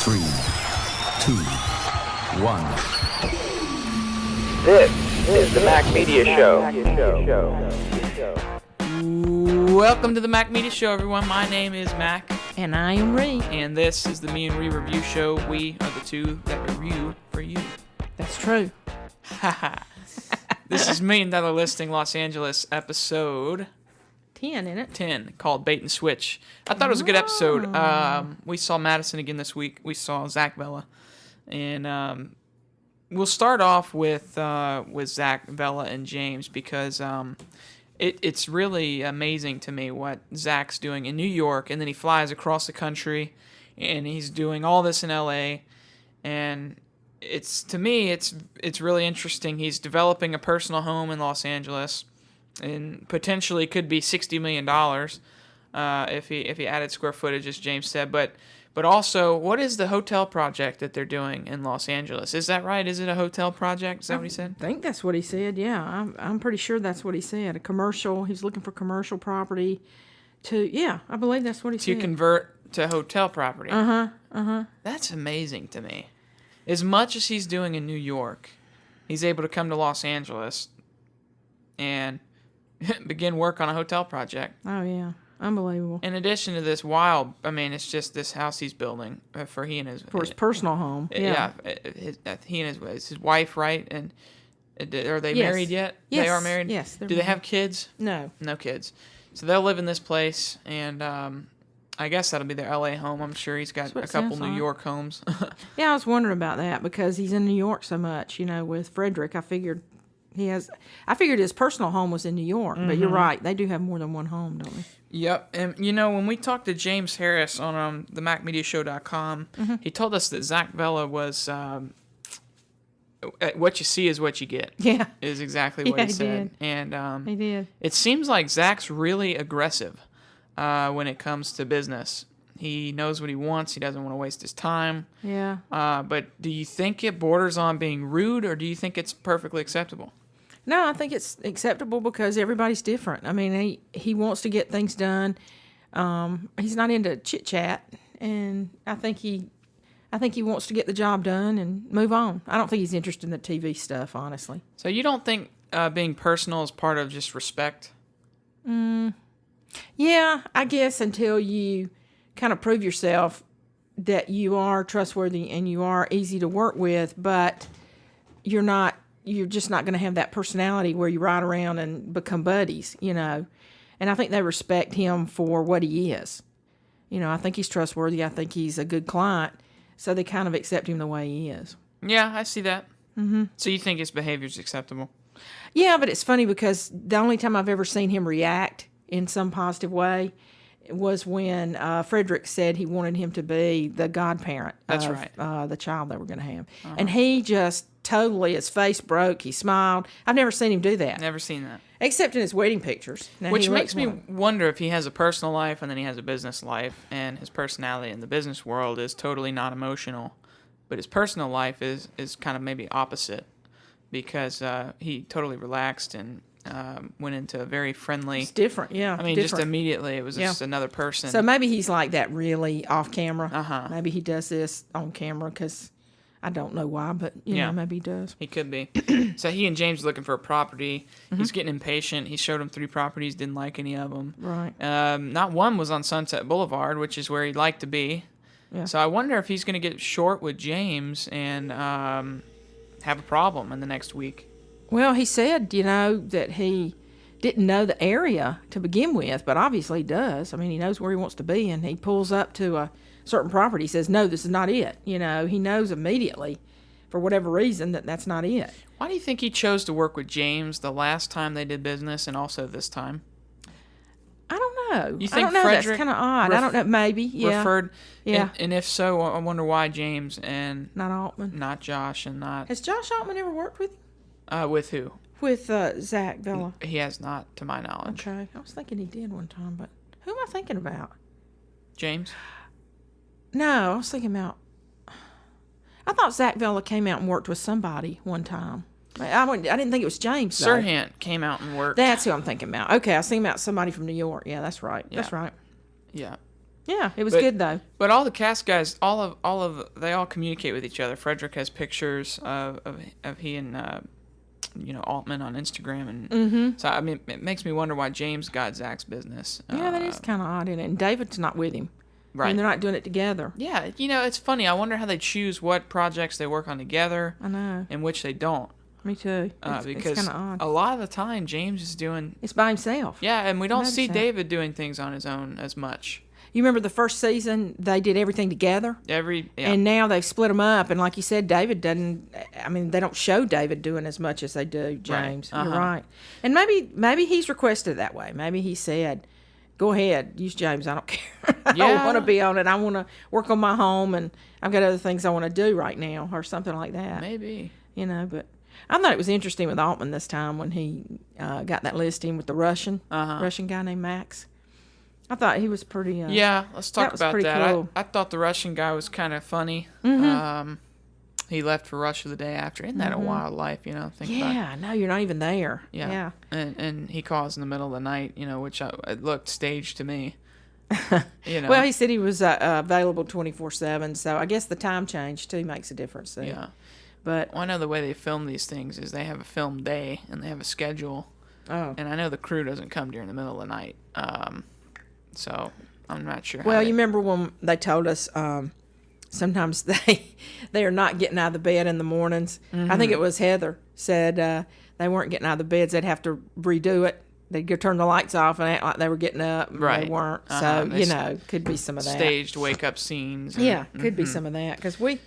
3, 2, 1. This is the Mac Media Show. Welcome to the Mac Media Show, everyone. My name is Mac. And I am Ree. And this is the Me and Ree Review Show. We are the two that review for you. That's true. This is $1 Million Listing Los Angeles episode 10, isn't it? 10, called Bait and Switch. I thought it was a good episode. We saw Madison again this week. We saw Zach Vella. And we'll start off with Zach Vella and James because it's really amazing to me what Zach's doing in New York, and then he flies across the country, and he's doing all this in LA, and to me it's really interesting. He's developing a personal home in Los Angeles, and potentially could be $60 million if he added square footage, as James said, but also, what is the hotel project that they're doing in Los Angeles? Is that right? Is it a hotel project? Is that what he said? I think that's what he said, yeah. I'm pretty sure that's what he said. A commercial, he's looking for commercial property I believe that's what he said. To convert to hotel property. That's amazing to me. As much as he's doing in New York, he's able to come to Los Angeles and begin work on a hotel project. Oh, yeah. Unbelievable. In addition to this it's just this house he's building for his personal home. Yeah. He and his wife, right? And are they married yet? Yes. They are married? Yes. Do they have kids? No. No kids. So they'll live in this place, and I guess that'll be their LA home. I'm sure he's got a couple New York homes. Yeah, I was wondering about that because he's in New York so much, with Frederick. I figured his personal home was in New York, but you're right. They do have more than one home, don't they? Yep. And, when we talked to James Harris on the MacMediaShow.com, he told us that Zach Vella was what you see is what you get. Yeah. Is exactly what he said. Did. And he did. It seems like Zach's really aggressive when it comes to business. He knows what he wants. He doesn't want to waste his time. Yeah. But do you think it borders on being rude, or do you think it's perfectly acceptable? No, I think it's acceptable because everybody's different. I mean, he wants to get things done. He's not into chit chat, and I think he wants to get the job done and move on. I don't think he's interested in the TV stuff, honestly. So you don't think being personal is part of just respect? Yeah, I guess until you kind of prove yourself that you are trustworthy and you are easy to work with, but you're just not going to have that personality where you ride around and become buddies, And I think they respect him for what he is. I think he's trustworthy. I think he's a good client. So they kind of accept him the way he is. Yeah, I see that. So you think his behavior is acceptable? Yeah, but it's funny because the only time I've ever seen him react in some positive way was when Frederick said he wanted him to be the godparent of the child they were going to have. And he just totally, his face broke, he smiled. I've never seen him do that. Never seen that. Except in his wedding pictures. Now, which makes me wonder if he has a personal life and then he has a business life, and his personality in the business world is totally not emotional, but his personal life is kind of maybe opposite, because he totally relaxed and went into a very friendly... It's different, yeah. Just immediately, it was just another person. So maybe he's like that really off camera. Maybe he does this on camera because I don't know why, but, maybe he does. He could be. So he and James are looking for a property. He's getting impatient. He showed him 3 properties, didn't like any of them. Right. Not one was on Sunset Boulevard, which is where he'd like to be. Yeah. So I wonder if he's going to get short with James and have a problem in the next week. Well, he said, that he didn't know the area to begin with, but obviously he does. I mean, he knows where he wants to be, and he pulls up to a certain property. He says, no, this is not it. He knows immediately, for whatever reason, that that's not it. Why do you think he chose to work with James the last time they did business and also this time? I don't know. You think I don't know. Frederick That's kind of odd. I don't know. Maybe. Yeah. Referred. Yeah. And if so, I wonder why James and not Altman, not Josh, and not. Has Josh Altman ever worked with him? With who? With Zach Vella. He has not, to my knowledge. Okay. I was thinking he did one time, but who am I thinking about? James? No, I was thinking about... I thought Zach Vella came out and worked with somebody one time. I didn't think it was James, though. Sirhan came out and worked. That's who I'm thinking about. Okay, I was thinking about somebody from New York. Yeah, that's right. Yeah. That's right. Yeah. Yeah, it was But- good though. But all the cast guys, they all communicate with each other. Frederick has pictures of he and Altman on Instagram, and so I mean, it makes me wonder why James got Zach's business. Yeah, that is kind of odd, isn't it? And David's not with him. Right. And they're not doing it together. Yeah, it's funny. I wonder how they choose what projects they work on together I know. and which they don't. Me too. It's Because kind of odd. a lot of the time, James is doing. It's by himself. Yeah, and we don't Notice see that. David doing things on his own as much. You remember the first season, they did everything together? Yeah. And now they've split them up. And like you said, David doesn't, I mean, they don't show David doing as much as they do James. Right. You're Uh-huh. right. And maybe he's requested it that way. Maybe he said, go ahead, use James. I don't care. I don't Yeah. want to be on it. I want to work on my home, and I've got other things I want to do right now, or something like that. Maybe. But I thought it was interesting with Altman this time when he got that listing with the Russian guy named Max. I thought he was pretty. Yeah, let's talk that was about pretty that. cool. I thought the Russian guy was kind of funny. He left for Russia the day after. Isn't that a wild life, Think about it. Yeah, no, you're not even there. Yeah. And he calls in the middle of the night, which it looked staged to me. Well, he said he was available 24/7, so I guess the time change too makes a difference there. Yeah. But Well, I know the way they film these things is they have a film day and they have a schedule. oh, And I know the crew doesn't come during the middle of the night. So I'm not sure how well, they- you remember when they told us sometimes they are not getting out of the bed in the mornings. I think it was Heather said they weren't getting out of the beds. They'd have to redo it. They'd go turn the lights off and act like they were getting up. And Right. They weren't. Uh-huh. So, They could be some of that. staged wake-up scenes. And, Yeah, could be some of that. Because we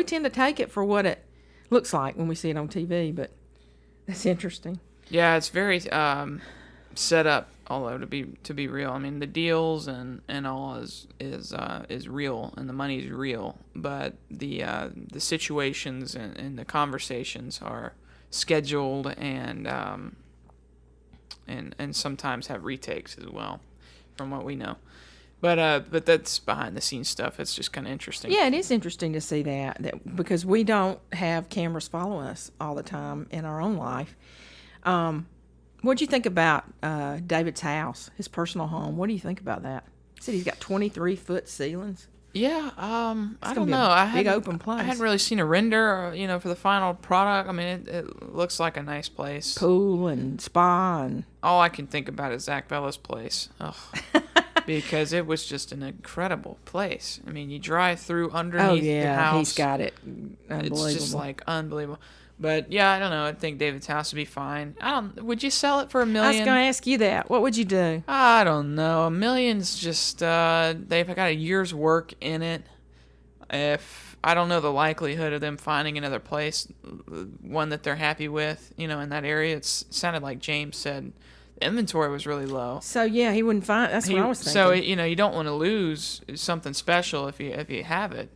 tend to take it for what it looks like when we see it on TV, but that's interesting. Yeah, it's very set up. Although to be real, I mean the deals and all is real and the money is real, but the situations and the conversations are scheduled and sometimes have retakes as well, from what we know. But that's behind the scenes stuff. It's just kind of interesting. Yeah, it is interesting to see that because we don't have cameras following us all the time in our own life. What'd you think about David's house, his personal home? What do you think about that? He said he's got 23-foot ceilings. Yeah, I gonna don't be a know. big open place. I hadn't really seen a render, for the final product. I mean, it looks like a nice place. Pool and spa and All I can think about is Zach Vella's place. Ugh. Because it was just an incredible place. I mean, you drive through underneath the house. he's got it. Unbelievable. It's just like unbelievable. But yeah, I don't know. I think David's house would be fine. Would you sell it for $1 million? I was going to ask you that. What would you do? I don't know. $1 million's just they've got a year's work in it. If I don't know the likelihood of them finding another place, one that they're happy with, in that area. It sounded like James said the inventory was really low. So yeah, he wouldn't find. That's what I was thinking. So you don't want to lose something special if you have it,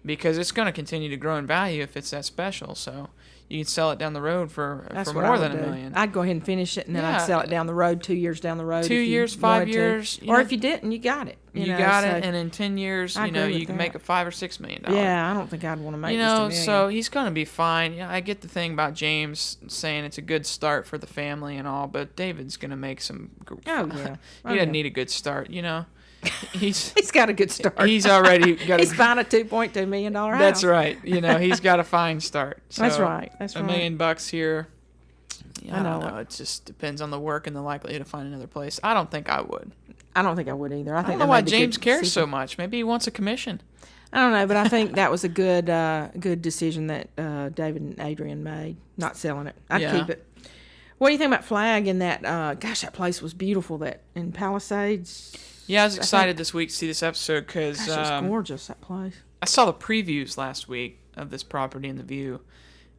because it's going to continue to grow in value if it's that special. So you can sell it down the road for That's for what more I than would $1 do. million. I'd go ahead and finish it, and then I'd Yeah. sell it down the road, 2 years down the road. 2 if you years, 5 wanted to. years, or if you didn't, you got it. You know, got so- it, and in 10 years, I agree you with can that. make a $5 or $6 million. Yeah, I don't think I'd want to make just $1 million. So he's going to be fine. Yeah, I get the thing about James saying it's a good start for the family and all, but David's going to make some. Oh, yeah. He Oh, doesn't yeah. need a good start, He's He's got a good start. he's already got. He's buying a $2.2 million house. That's right. He's got a fine start. So That's right. That's $1 right. million here. Yeah, I I know. don't know. It just depends on the work and the likelihood to find another place. I don't think I would. I don't think I would either. I I think don't know that why made a good James cares decision. so much. Maybe he wants a commission. I don't know, but I think that was a good decision that David and Adrian made, not selling it. I'd Yeah. keep it. What do you think about Flagg and that? Gosh, that place was beautiful. That in Palisades. Yeah, I was excited this week to see this episode because Gosh, it was gorgeous. That place. I saw the previews last week of this property and the view,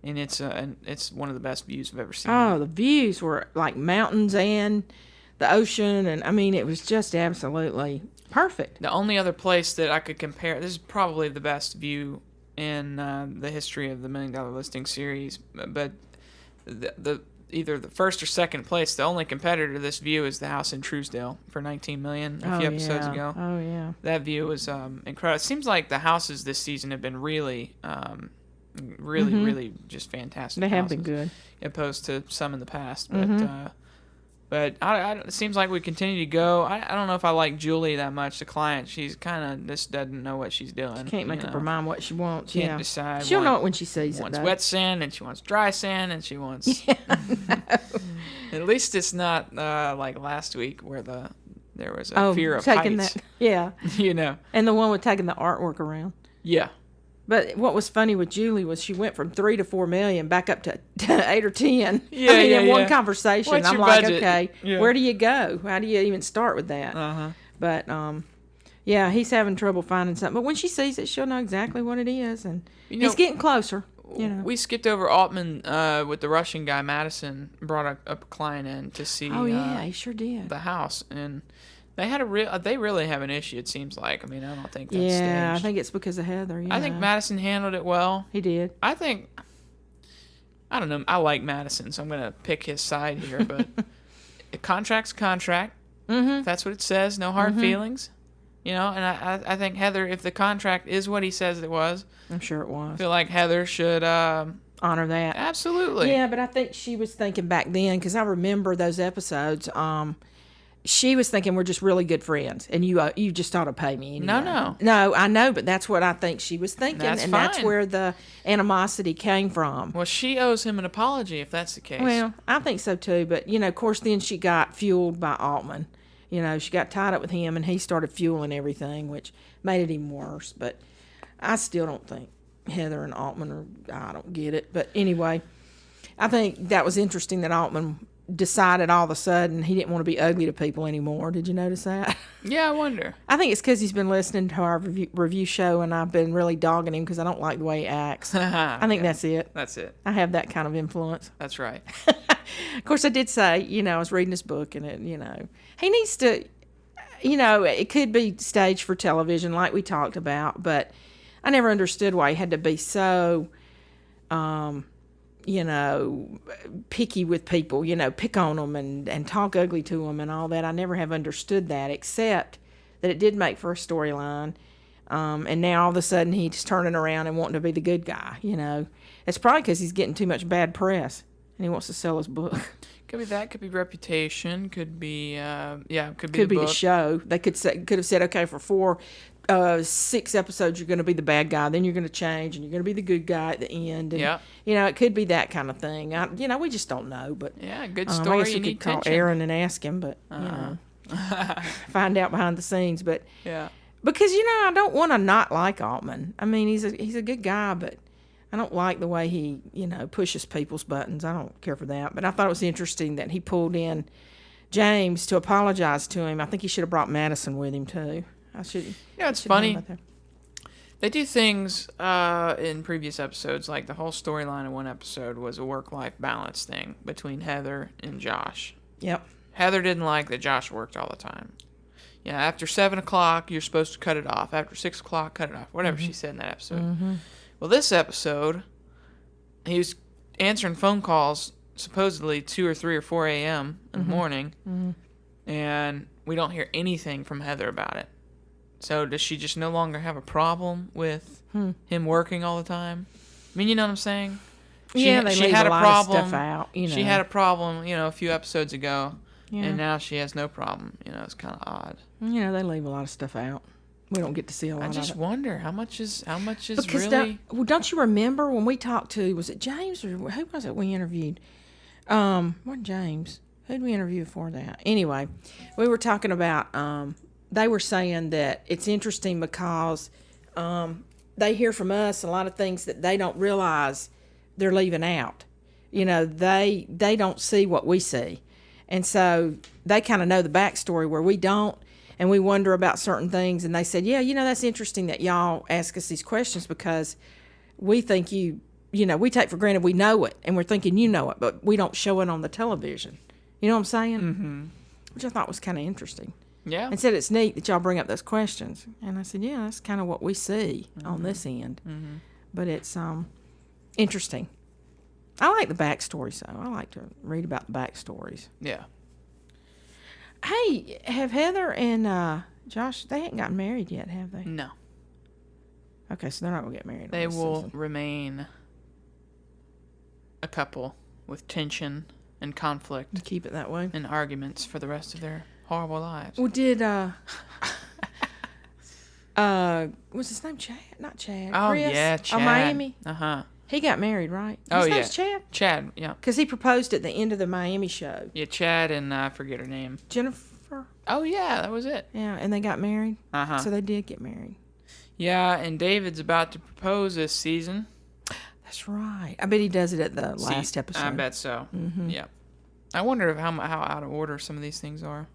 and it's one of the best views I've ever seen. Oh, the views were like mountains and the ocean, and I mean, it was just absolutely perfect. The only other place that I could compare, this is probably the best view in the history of the $1 Million Listing series, but the either the first or second place, the only competitor to this view is the house in Truesdale for $19 million a few episodes ago. Oh yeah. That view was incredible. It seems like the houses this season have been really, really just fantastic. They have been houses, good. opposed to some in the past. But But it seems like we continue to go. I don't know if I like Julie that much, the client. She's kind of just doesn't know what she's doing. Can't make up her mind what she wants. Can't decide. She'll know it when she sees it. Wants though. wet sand, and she wants dry sand, and she wants. At least it's not like last week where there was a fear of taking heights. that. Yeah. You know. And the one with taking the artwork around. Yeah. But what was funny with Julie was she went from 3 to 4 million back up to 8 or 10. Yeah, in one conversation. What's I'm your like, budget? okay, Yeah. where do you go? How do you even start with that? But yeah, he's having trouble finding something. But when she sees it, she'll know exactly what it is, and he's getting closer. You know. We skipped over Altman with the Russian guy. Madison brought a client in to see. Oh yeah, he sure did. The house, and they had they really have an issue. It seems like. I mean, I don't think that's Yeah, staged. I think it's because of Heather. Yeah. I think Madison handled it well. He did. I don't know. I like Madison, so I'm gonna pick his side here. But a contract's a contract. If that's what it says. No hard feelings. You know, and I think Heather, if the contract is what he says it was, I'm sure it was. I feel like Heather should honor that. Absolutely. Yeah, but I think she was thinking back then, because I remember those episodes. She was thinking we're just really good friends, and you just ought to pay me anyway. No, I know, but that's what I think she was thinking, That's and fine. that's where the animosity came from. Well, she owes him an apology if that's the case. Well, I think so too, but of course, then she got fueled by Altman. She got tied up with him, and he started fueling everything, which made it even worse. But I still don't think Heather and Altman I don't get it. But anyway, I think that was interesting that Altman decided all of a sudden he didn't want to be ugly to people anymore. Did you notice that? Yeah, I wonder. I think it's because he's been listening to our review show, and I've been really dogging him because I don't like the way he acts. I think that's it. That's it. I have that kind of influence. That's right. Of course, I did say, I was reading his book, and he needs to, it could be staged for television like we talked about, but I never understood why he had to be so, picky with people, pick on them and talk ugly to them and all that. I never have understood that, except that it did make for a storyline. And now all of a sudden he's turning around and wanting to be the good guy, It's probably because he's getting too much bad press and he wants to sell his book. Could be that. Could be reputation. Could be, could be Could be book. the show. They could have said, okay, for 6 episodes, you're going to be the bad guy. Then you're going to change, and you're going to be the good guy at the end. And, it could be that kind of thing. We just don't know. But yeah, good story. I guess we could call Aaron and ask him, but find out behind the scenes. But yeah, because I don't want to not like Altman. I mean, he's a good guy, but I don't like the way he pushes people's buttons. I don't care for that. But I thought it was interesting that he pulled in James to apologize to him. I think he should have brought Madison with him too. It's funny. They do things in previous episodes, like the whole storyline in one episode was a work-life balance thing between Heather and Josh. Yep. Heather didn't like that Josh worked all the time. Yeah, after 7 o'clock, you're supposed to cut it off. After 6 o'clock, cut it off. Whatever she said in that episode. Well, this episode, he was answering phone calls supposedly 2 or 3 or 4 a.m. in the morning, and we don't hear anything from Heather about it. So does she just no longer have a problem with him working all the time? I mean, you know what I'm saying? They leave a lot of stuff out. She had a problem, a few episodes ago, and now she has no problem. It's kind of odd. They leave a lot of stuff out. We don't get to see a lot of it. I just wonder how much is because really. Don't you remember when we talked to, was it James or who was it we interviewed? Wasn't James? Who'd we interview for that? Anyway, we were talking about. They were saying that it's interesting because they hear from us a lot of things that they don't realize they're leaving out. They don't see what we see. And so they kind of know the backstory where we don't, and we wonder about certain things. And they said, yeah, that's interesting that y'all ask us these questions because we think we take for granted we know it, and we're thinking you know it, but we don't show it on the television. You know what I'm saying? Mm-hmm. Which I thought was kind of interesting. Yeah. And said it's neat that y'all bring up those questions. And I said, yeah, that's kind of what we see on this end. Mm-hmm. But it's interesting. I like the backstories, though. I like to read about the backstories. Yeah. Hey, have Heather and Josh, they haven't gotten married yet, have they? No. Okay, so they're not going to get married. They will remain a couple with tension and conflict Keep it that way. and arguments for the rest of their horrible lives. Well, did what's his name? Chad? Not Chad. Oh, Chris? yeah, Chad. Miami. Uh-huh. He got married, right? Oh, His yeah. name's Chad? Chad, yeah. Because he proposed at the end of the Miami show. Yeah, Chad and I forget her name. Jennifer? Oh, yeah, that was it. Yeah, and they got married. Uh-huh. So they did get married. Yeah, and David's about to propose this season. That's right. I bet he does it at the last episode. I bet so. Mm-hmm. Yeah. I wonder how out of order some of these things are.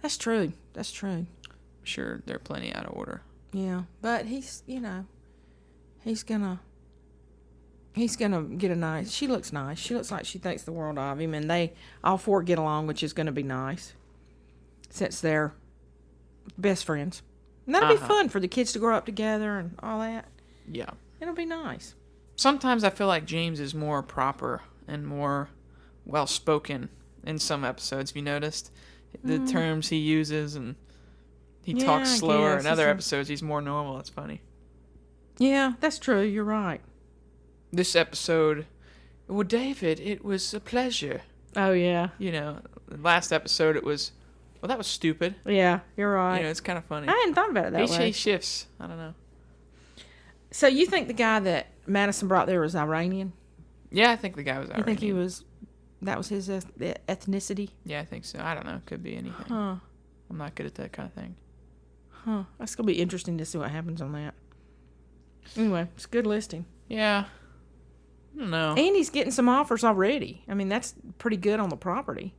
That's true. That's true. I'm sure they're plenty out of order. Yeah, but he's gonna get a nice. She looks nice. She looks like she thinks the world of him, and they all four get along, which is gonna be nice, since they're best friends. And that'll be fun for the kids to grow up together and all that. Yeah. It'll be nice. Sometimes I feel like James is more proper and more well-spoken in some episodes. Have you noticed the terms he uses, and he talks slower? guess. In other episodes, he's more normal. It's funny. Yeah, that's true. You're right. This episode, well, David, it was a pleasure. Oh yeah. You know, the last episode it was, well, that was stupid. Yeah, you're right. You know, it's kind of funny. I hadn't thought about it that way. He shifts. I don't know. So you think the guy that Madison brought there was Iranian? Yeah, I think the guy was Iranian. You think he was? That was his ethnicity? Yeah, I think so. I don't know. Could be anything. Huh. I'm not good at that kind of thing. Huh. That's gonna be interesting to see what happens on that. Anyway, it's a good listing. Yeah. I don't know. And he's getting some offers already. I mean, that's pretty good on the property.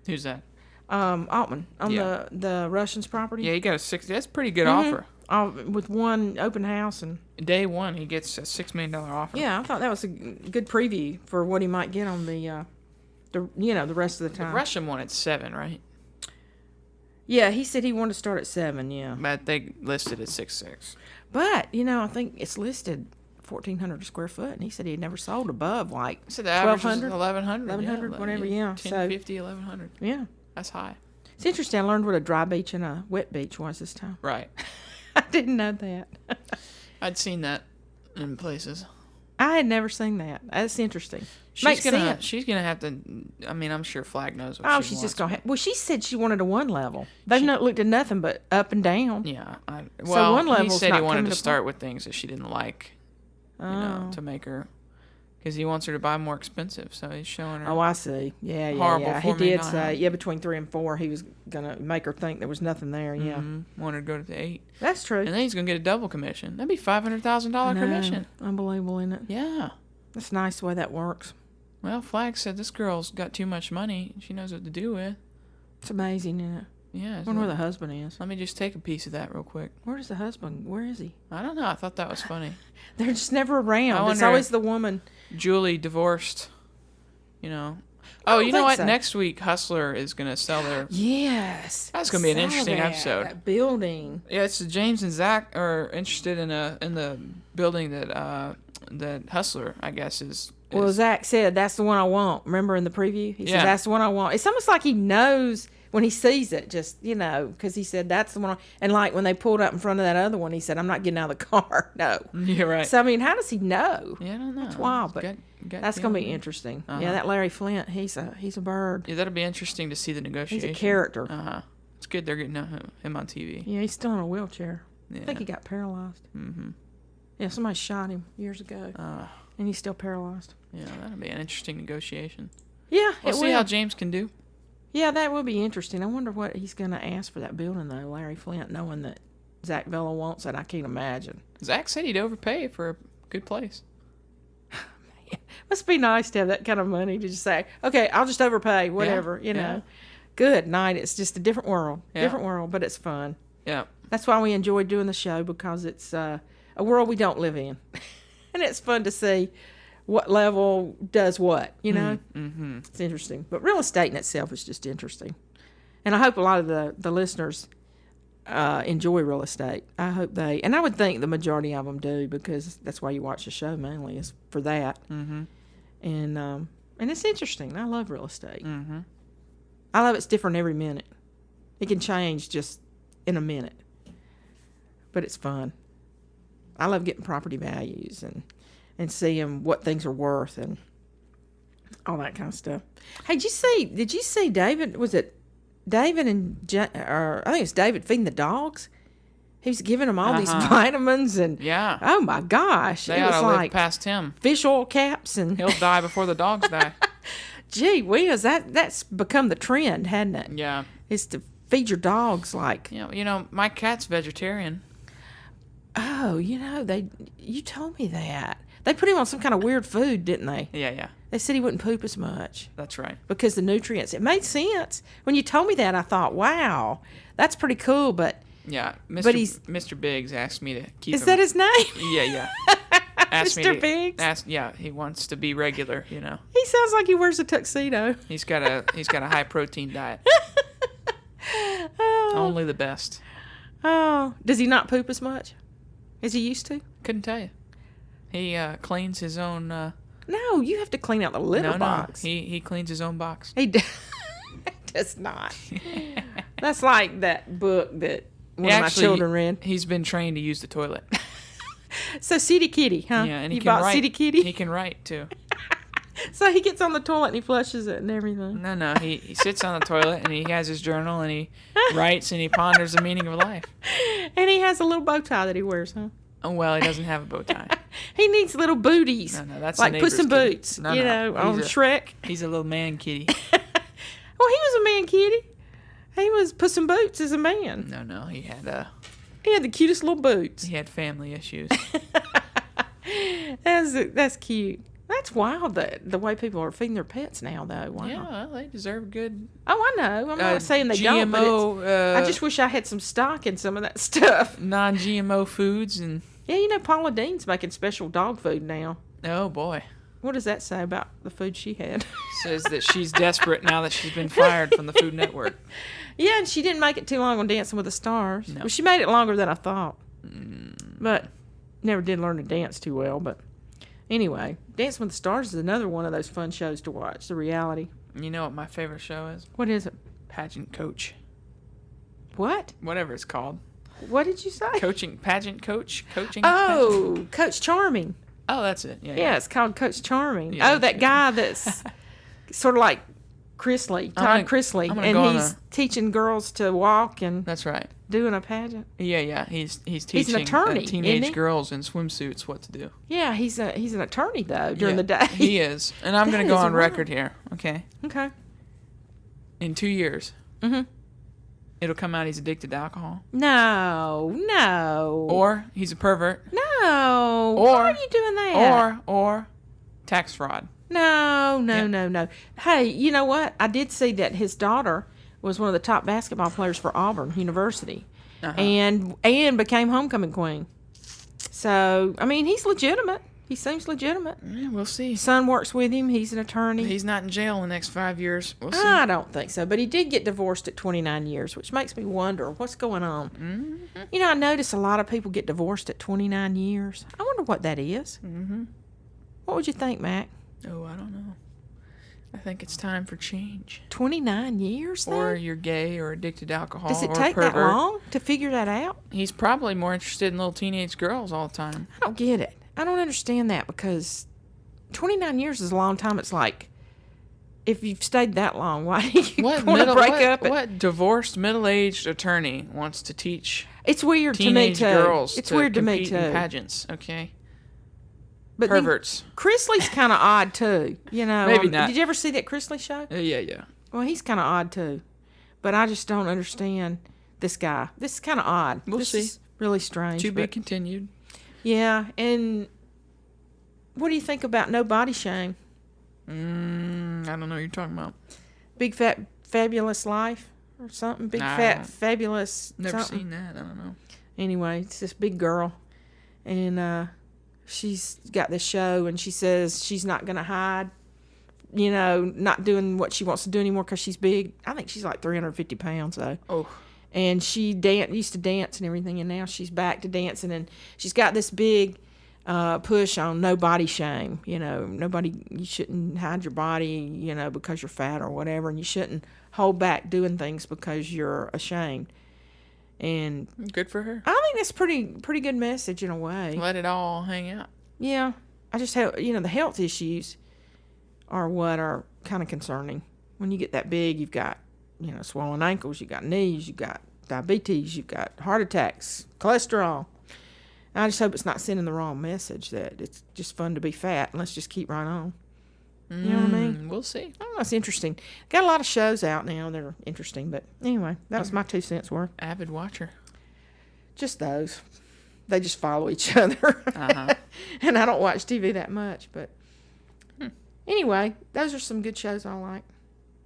Who's that? Altman on Yeah. the Russians' property. Yeah, he got a that's a pretty good offer. With one open house and. Day one, he gets a $6 million offer. Yeah, I thought that was a good preview for what he might get on the rest of the time. The Russian wanted 7, right? Yeah, he said he wanted to start at 7. Yeah, But they listed at 6.6. but I think it's listed 1,400 a square foot, and he said he had never sold above like So the average is 1,200, 1,100. 1,100, whatever. Yeah, 1050, 1,100. yeah. That's high. It's interesting. I learned what a dry beach and a wet beach was this time. Right. I didn't know that. I'd seen that in places. I had never seen that. That's interesting. She's gonna have to. I mean, I'm sure Flagg knows what She's she just wants. gonna. Well, she said she wanted a one level. They've not looked at nothing but up and down. Yeah. one he level's said he not wanted coming to to start with things that she didn't like. To make her, because he wants her to buy more expensive. So he's showing her. Oh, I see. Yeah. Horrible He did say, $4 million. between 3 and 4, he was gonna make her think there was nothing there. Yeah, Want her to go to the 8, that's true. and then he's gonna get a double commission. That'd be $500,000 commission. Unbelievable, isn't it? Yeah. That's nice the way that works. Well, Flagg said this girl's got too much money. She knows what to do with. It's amazing, isn't it? Yeah. I wonder where the husband is. Let me just take a piece of that real quick. Where is the husband? Where is he? I don't know. I thought that was funny. They're just never around. It's wonder always if- the woman. Julie divorced. Oh, don't you know think what? so. Next week, Hustler is gonna sell their. Yes. That's gonna be an Saw interesting that. episode. That building. Yeah, it's James and Zach are interested in the building that Hustler, I guess, is. Well, Zach said, that's the one I want. Remember in the preview? He Yeah. said, that's the one I want. It's almost like he knows when he sees it, just, because he said, that's the one. And like when they pulled up in front of that other one, he said, I'm not getting out of the car. No. Yeah, right. So, I mean, how does he know? Yeah, I don't know. That's wild, but Gut that's going to be feeling. interesting. Uh-huh. Yeah, that Larry Flint, he's a bird. Yeah, that'll be interesting to see the He's negotiation. a character. It's good they're getting him on TV. Yeah, he's still in a wheelchair. Yeah. I think he got paralyzed. Mm-hmm. Yeah, somebody shot him years ago. And he's still paralyzed. Yeah, that'll be an interesting negotiation. Yeah, We'll it see will. how James can do. Yeah, that will be interesting. I wonder what he's going to ask for that building, though, Larry Flint, knowing that Zach Vella wants it. I can't imagine. Zach said he'd overpay for a good place. Must be nice to have that kind of money to just say, okay, I'll just overpay, whatever, yeah. Good night. It's just a different world. Yeah. Different world, but it's fun. Yeah. That's why we enjoy doing the show, because it's a world we don't live in. And it's fun to see what level does what, Mm-hmm. It's interesting. But real estate in itself is just interesting. And I hope a lot of the listeners enjoy real estate. I hope and I would think the majority of them do, because that's why you watch the show mainly, is for that. Mm-hmm. And it's interesting. I love real estate. Mm-hmm. I love it's different every minute. It can change just in a minute. But it's fun. I love getting property values and seeing what things are worth. And all that kind of stuff. Hey, did you see David, was it David or I think it's David feeding the dogs? He was giving them all these vitamins and Yeah. oh my gosh, They it ought was to live like past him. fish oil caps and He'll die before the dogs die. gee whiz, that's become the trend, hadn't it? Yeah. Is to feed your dogs like, My cat's vegetarian. oh, you told me that. They put him on some kind of weird food, didn't they? Yeah. They said he wouldn't poop as much That's right. because the nutrients. It made sense. When you told me that, I thought, wow, that's pretty cool, but Yeah. But he's- Mr. Biggs asked me to keep is him. that his name? Yeah. Asked me Mr. to Biggs? Yeah, he wants to be regular, He sounds like he wears a tuxedo. He's got a high protein diet. Only the best. Oh, does he not poop as much as he used to? Couldn't tell you. He cleans his own No, you have to clean out the litter box. He cleans his own box. He does not. That's like that book that one of my children read. He's been trained to use the toilet. So City Kitty, huh? Yeah, and he you can bought write. City Kitty? He can write too. So he gets on the toilet and he flushes it and everything. No, he sits on the toilet and he has his journal and he writes and he ponders the meaning of life. And he has a little bow tie that he wears, huh? Oh well, he doesn't have a bow tie. He needs little booties. No, that's like the Puss in neighbor's kitty. Boots, No, on he's a- Shrek. He's a little man kitty. Well, he was a man kitty. He was Puss in Boots as a man. No, he had The cutest little boots. he had family issues. That's cute. That's wild, the way people are feeding their pets now, though. Wow. Yeah, well, they deserve good. Oh, I know. I'm not saying they don't, but GMO. I just wish I had some stock in some of that stuff. non-GMO foods and Yeah, Paula Dean's making special dog food now. oh boy, What does that say about the food she had? says that she's desperate now that she's been fired from the Food Network. Yeah, and she didn't make it too long on Dancing with the Stars. No. Well, she made it longer than I thought. But never did learn to dance too well. But anyway, Dancing with the Stars is another one of those fun shows to watch, the reality. You know what my favorite show is? What is it? Pageant Coach. What? Whatever it's called. What did you say? Coaching. Coaching. Pageant? Oh, Coach Charming. Oh, that's it. Yeah, it's called Coach Charming. Yeah, oh, that guy that's sort of like Chrisley, Todd Chrisley, I'm gonna go on and he's teaching girls to walk and That's right. doing a pageant. Yeah. He's teaching attorney, isn't teenage he? girls in swimsuits what to do. Yeah, he's an attorney though during the Yeah, day. He is. And I'm going That to go is on wild. record here, okay? Okay. In 2 years, Mhm. it'll come out he's addicted to alcohol. No. Or he's a pervert. No. Or- Why are you doing that? Or tax fraud. No. Yep. No. Hey, you know what? I did see that his daughter was one of the top basketball players for Auburn University, and became homecoming queen. So I mean, he's legitimate. He seems legitimate. Yeah, we'll see. Son works with him. He's an attorney. He's not in jail in the next 5 years. We'll see. I don't think so, but he did get divorced at 29 years, which makes me wonder what's going on. Mm-hmm. You know, I notice a lot of people get divorced at 29 years. I wonder what that is. Mm-hmm. What would you think, Mac? Oh, I don't know. I think it's time for change. 29 years, though? Or you're gay or addicted to alcohol Does it or take pervert. that long to figure that out? He's probably more interested in little teenage girls all the time. I don't get it. I don't understand that because 29 years is a long time. It's like, if you've stayed that long, why do you want to break up? What divorced middle-aged attorney wants to teach It's weird to me, teenage too. girls It's to weird to me, compete in too. pageants? Okay, But then perverts. Chrisley's kind of odd, too. You know, Maybe not. Did you ever see that Chrisley show? Yeah. Well, he's kind of odd, too. But I just don't understand this guy. This is kind of odd. We'll this see. is really strange. To be but- continued. Yeah, and what do you think about no body shame? I don't know what you're talking about. Big fat fabulous life or something? Big I fat don't- fabulous Never something? seen that. I don't know. Anyway, it's this big girl, and she's got this show, and she says she's not going to hide, you know, not doing what she wants to do anymore because she's big. I think she's like 350 pounds, though. Oh, And she used to dance and everything, and now she's back to dancing, and she's got this big push on no body shame. You know, you shouldn't hide your body, you know, because you're fat or whatever, and you shouldn't hold back doing things because you're ashamed. And good for her. I think that's pretty good message in a way. Let it all hang out. Yeah, I just have, you know, the health issues are what are kind of concerning. When you get that big, you've got, swollen ankles, you've got knees, you've got diabetes, you've got heart attacks, cholesterol. I just hope it's not sending the wrong message that it's just fun to be fat and let's just keep right on. You know what I mean? We'll see. I don't know, it's interesting. Got a lot of shows out now that are interesting, but anyway, that was my 2 cents worth. Avid watcher. Just those. They just follow each other. Uh-huh. And I don't watch TV that much, but anyway, those are some good shows I like.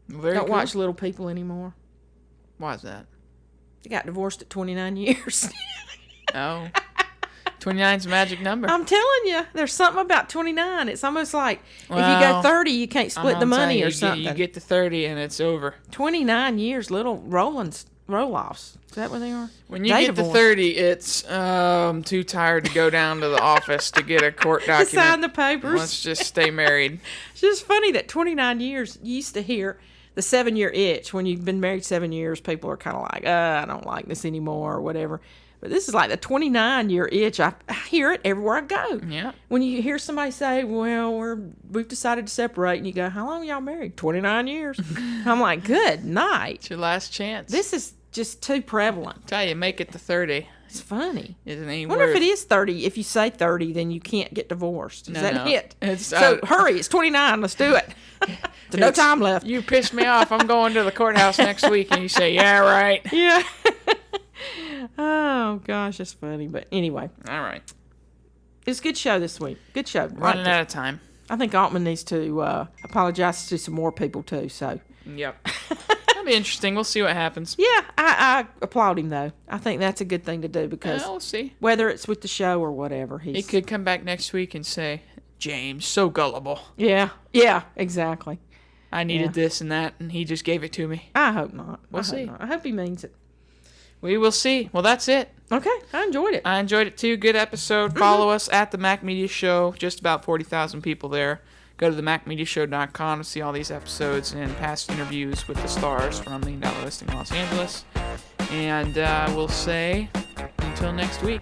Very Don't cool. watch Little People anymore. Why is that? They got divorced at 29 years. Oh. 29's a magic number. I'm telling you, there's something about 29. It's almost like if you Well, go 30, you can't split the I'm telling money you, or something. You get to 30 and it's over. 29 years, little roll-offs. Is that what they are? When you They get to divorced. 30, it's I'm too tired to go down to the office to get a court To document. sign the papers. Let's just stay married. It's just funny that 29 years, you used to hear the 7-year itch. When you've been married 7 years, people are kind of like, I don't like this anymore or whatever. But this is like the 29-year itch. I hear it everywhere I go. Yeah. When you hear somebody say, well, we've decided to separate, and you go, how long y'all married? 29 years. I'm like, good night. It's your last chance. This is just too prevalent. Tell you, make it to 30. It's funny. Isn't any I wonder worse. if it is 30. If you say 30, then you can't get divorced. Is that No. it? It's, So hurry. It's 29. Let's do it. There's no time left. You pissed me off. I'm going to the courthouse next week. And you say, yeah, right. Yeah. Oh, gosh, that's funny. But anyway, All right. it's a good show this week. Good show. Running out of time. I think Altman needs to apologize to some more people, too. So, Yep. That'll be interesting. We'll see what happens. yeah, I applaud him, though. I think that's a good thing to do because We'll see. whether it's with the show or whatever, He he's... could come back next week and say, James, so gullible. Yeah, exactly. I needed Yeah. this and that, and he just gave it to me. I hope not. We'll I hope see. not. I hope he means it. We will see. Well, that's it. Okay, I enjoyed it. I enjoyed it too. Good episode. Follow us at the Mac Media Show. Just about 40,000 people there. Go to themacmediashow.com to see all these episodes and past interviews with the stars from Million Dollar Listing Los Angeles. And we'll say until next week.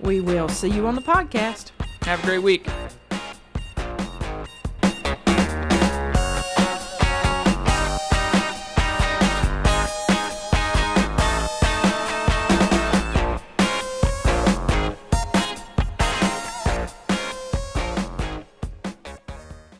We will see you on the podcast. Have a great week.